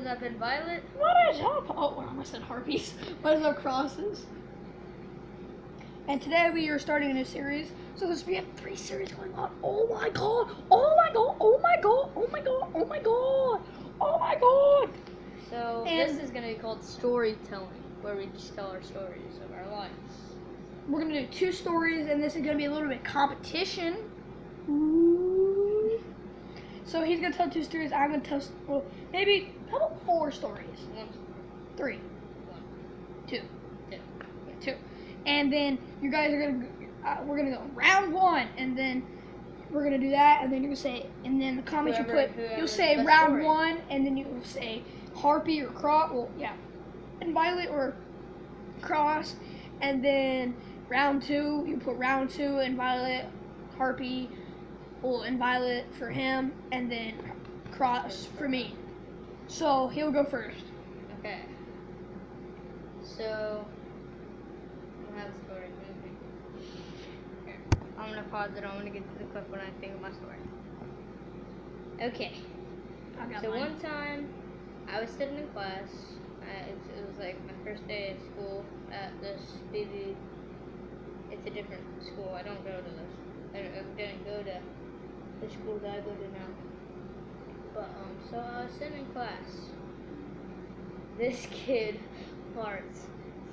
is up in Violet. What is up? Oh, I almost said harpies. What is up, crosses? And today we are starting a new series. So we have 3 series going on. Oh my god! Oh my god! Oh my god! Oh my god! Oh my god! Oh my god! So this is gonna be called storytelling, where we just tell our stories of our lives. We're gonna do 2 stories, and this is gonna be a little bit competition. Ooh. So he's gonna tell 2 stories. I'm gonna tell, well, maybe how about 4 stories? 3. 2. 2. And then you guys are gonna, we're gonna go round 1, and then we're gonna do that, and then you're gonna say, and then the comments whoever you'll say round story. 1, and then you'll say harpy or cross, well, yeah, and Violet or cross, and then round 2, you put round 2 and Violet, harpy, well, and Violet for him, and then cross for me. So he'll go first. Okay. So I have a story. Here. I'm gonna pause it. I'm gonna get to the clip when I think of my story. Okay. So mine. one time, I was sitting in class. It was like my first day at school at this BB. It's a different school. I don't go to this. I didn't go to the school that I go to now. But so I was sitting in class. This kid farts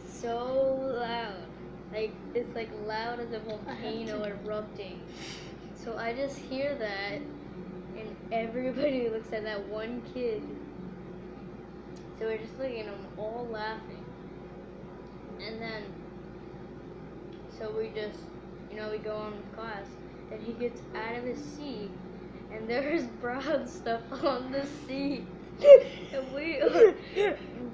so loud. Like, it's like loud as a volcano erupting. So I just hear that, and everybody looks at that one kid. So we're just looking at him, all laughing. And then, so we just, we go on with class. Then he gets out of his seat, and there's brown stuff on the seat. And we are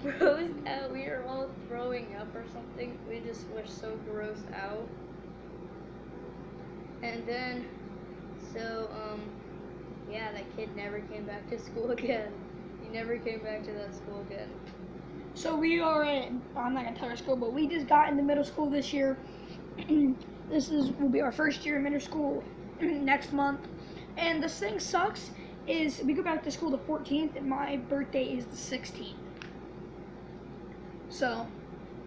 grossed out. We are all throwing up or something. We just were so grossed out. And then, so, yeah, that kid never came back to school again. He never came back to that school again. So we are in, I'm not gonna tell our school, but we just got into middle school this year. This will be our first year in middle school next month. And this thing sucks is we go back to school the 14th, and my birthday is the 16th. So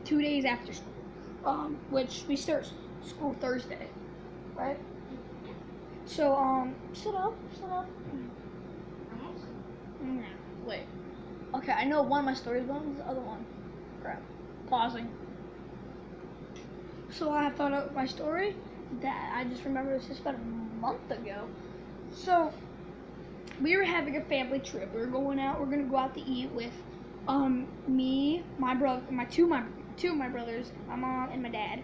2 days after school, which we start school Thursday, right? So sit up. Wait. Okay, I know one of my stories. What was the other one? Crap. Pausing. So I thought of my story that I just remembered this just about a month ago. So we were having a family trip. We were going out. We're gonna go out to eat with me, my brother, two of my brothers, my mom and my dad,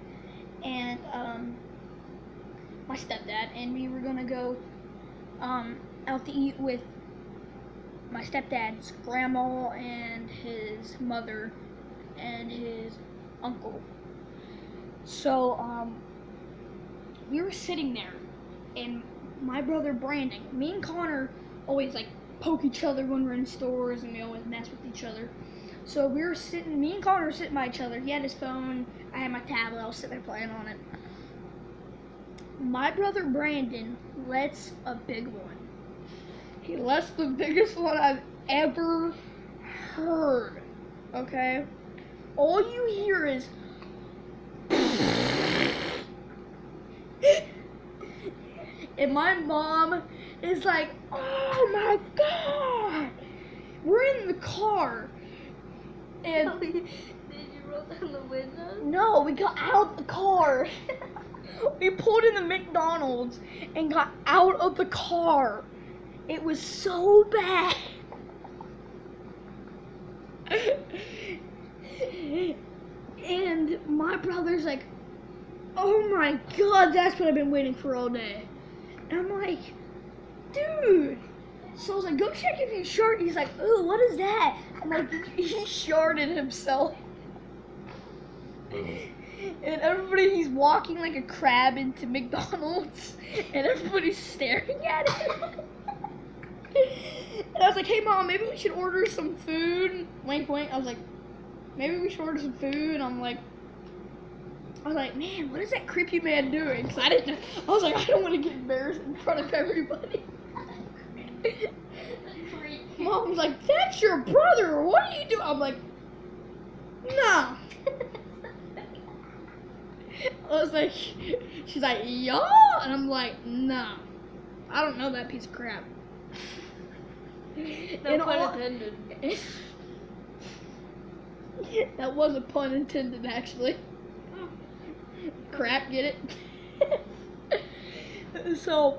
and my stepdad. And we were gonna go out to eat with my stepdad's grandma and his mother and his uncle. So we were sitting there, and my brother Brandon, me and Connor always like poke each other when we're in stores, and we always mess with each other. So we were sitting, me and Connor were sitting by each other. He had his phone, I had my tablet, I was sitting there playing on it. My brother Brandon lets a big one. He lets the biggest one I've ever heard, okay? All you hear is and my mom is like, oh my god! We're in the car, and Did you roll down the window? no, we got out the car. We pulled in the McDonald's and got out of the car. It was so bad. And my brother's like, oh my god, that's what I've been waiting for all day. And I'm like, dude. So I was like, go check if he's short. He's like, ooh, what is that? I'm like, he shorted himself. And everybody, he's walking like a crab into McDonald's, and everybody's staring at him. And I was like, hey mom, maybe we should order some food. Wink, wink. I was like, maybe we should order some food. I was like, man, what is that creepy man doing? Cause I was like, I don't want to get embarrassed in front of everybody. mom's like, "That's your brother. What are you doing?" I'm like, "No." I was like, she's like, "Yeah," and I'm like, "No, I don't know that piece of crap." No pun intended. That was a pun intended, actually. Crap, get it? So,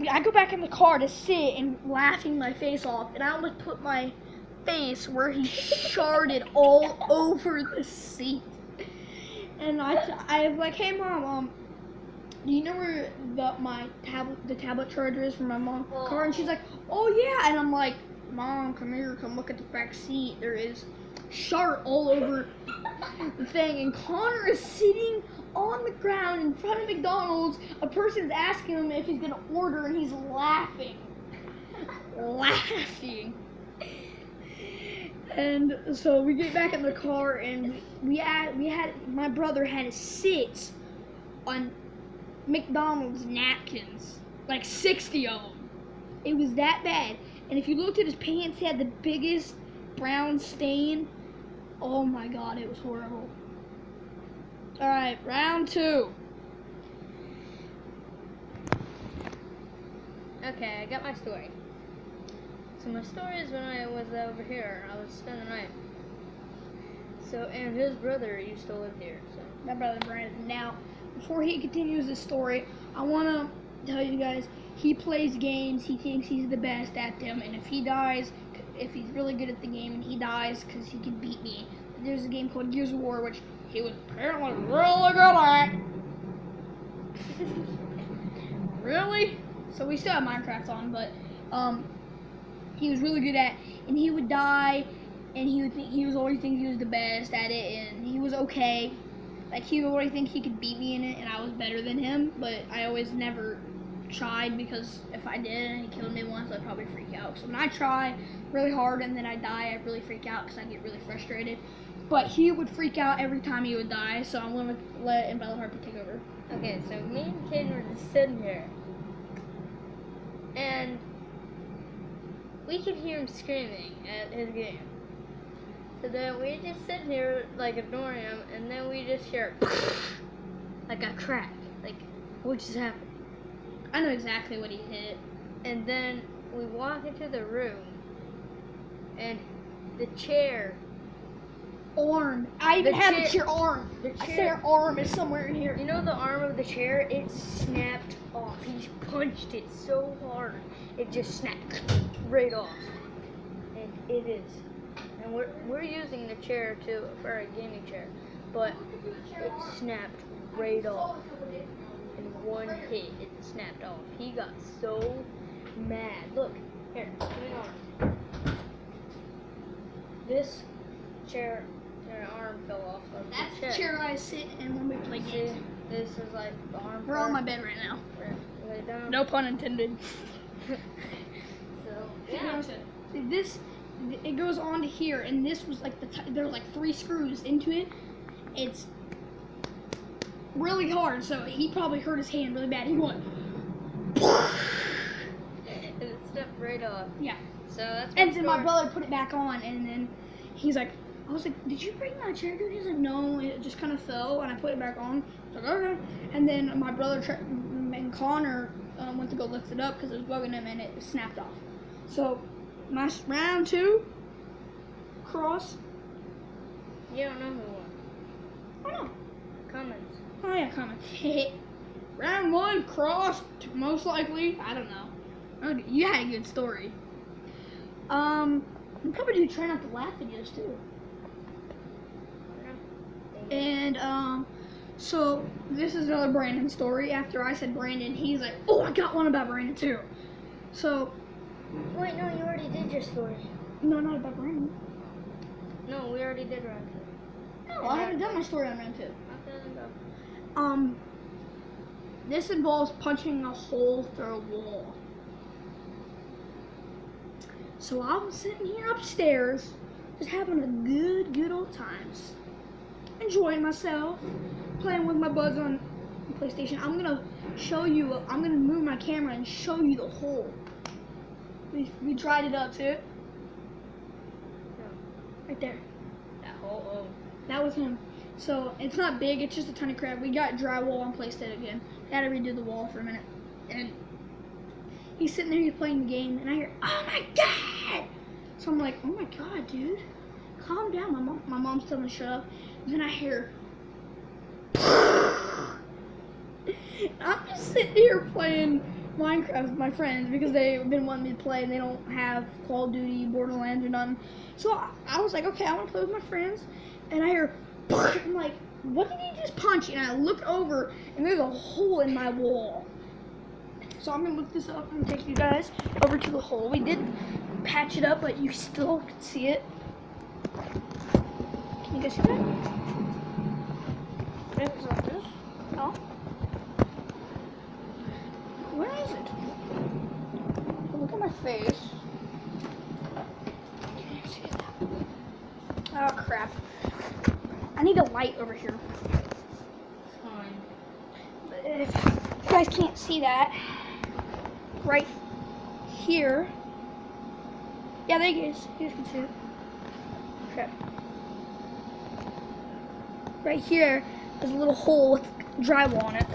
I go back in the car to sit and laughing my face off, and I almost put my face where he sharded all over the seat. And I was like, "Hey mom, do you know where the tablet charger is for my mom's car?" And she's like, "Oh yeah." And I'm like, "Mom, come here, come look at the back seat. There is shart all over the thing." And Connor is sitting on the ground in front of McDonald's. A person is asking him if he's gonna order, and he's laughing. And so we get back in the car, and my brother had to sit on McDonald's napkins, like 60 of them. It was that bad. And if you looked at his pants, he had the biggest brown stain. Oh my God, it was horrible. All right, round 2. Okay, I got my story. So my story is when I was over here, I was spending the night. So, and his brother used to live here, so. My brother Brandon. Now, before he continues his story, I want to tell you guys, he plays games, he thinks he's the best at them, and if he dies, if he's really good at the game and he dies because he can beat me, there's a game called Gears of War, which he was apparently really good at. Really? So we still have Minecraft on, but he was really good at, and he would die, and he was always think he was the best at it, and he was okay. Like, he would always think he could beat me in it, and I was better than him, but I always never tried, because if I did and he killed me once, I'd probably freak out. So when I try really hard and then I die, I really freak out because I get really frustrated. But he would freak out every time he would die, so I'm going to let Bella Harper take over. Okay, so me and Caden were just sitting here, and we could hear him screaming at his game. So then we just sitting here, like, ignoring him, and then we just hear, like a crack. Like, what just happened? I know exactly what he hit. And then we walk into the room, and the chair. Arm. I even have the chair arm. The I chair, their arm is somewhere in here. You know the arm of the chair? It snapped off. He punched it so hard, it just snapped right off. And it is. And we're using the chair too for a gaming chair, but it snapped right off. In one hit, it snapped off. He got so mad. Look, here, give me an arm. This chair arm fell off of That's the the chair I sit in when we play games. This is like the arm. We're on my bed right now. Lay down. No pun intended. So yeah. This, it goes on to here, and this was like there are like 3 screws into it. It's really hard, so he probably hurt his hand really bad. He went. And it stepped right off. Yeah. So that's. And then my brother put it back on, and then he's like, I was like, "Did you break my chair, dude?" He's like, "No, it just kind of fell," and I put it back on. I was like, "Okay." And then my brother and Connor went to go lift it up because it was bugging him, and it snapped off. So, my round 2, cross. You don't know who won. I don't know. Comments. Oh yeah, comments. Round 1, cross, most likely. I don't know. Okay, you had a good story. I'm probably do try not to laugh videos too. And so this is another Brandon story. After I said Brandon, he's like, "Oh, I got one about Brandon too." So. Wait, no, you already did your story. No, not about Brandon. No, we already did round 2. No, I haven't done my story on round 2. Okay, then go. This involves punching a hole through a wall. So I'm sitting here upstairs, just having a good old times, enjoying myself, playing with my buds on PlayStation. I'm gonna show you. I'm gonna move my camera and show you the hole. We dried it up, see it? No. Right there. That whole, oh. That was him. So it's not big, it's just a ton of crap. We got drywall and placed it again. I had to redo the wall for a minute. And he's sitting there, he's playing the game, and I hear, oh my god! So I'm like, oh my god, dude. Calm down. My mom's telling me to shut up. And then I hear I'm just sitting here playing Minecraft with my friends because they've been wanting me to play and they don't have Call of Duty, Borderlands, or nothing. So I was like, okay, I want to play with my friends. And I hear, I'm like, what did he just punch? And I look over and there's a hole in my wall. So I'm going to look this up and take you guys over to the hole. We did patch it up, but you still can see it. Can you guys see that? It's like this. No? Where is it? Look at my face. Can you see it? Oh crap. I need a light over here. Fine. But if you guys can't see that, right here. Yeah, there you guys can see it. Crap. Right here, there's a little hole with drywall on it.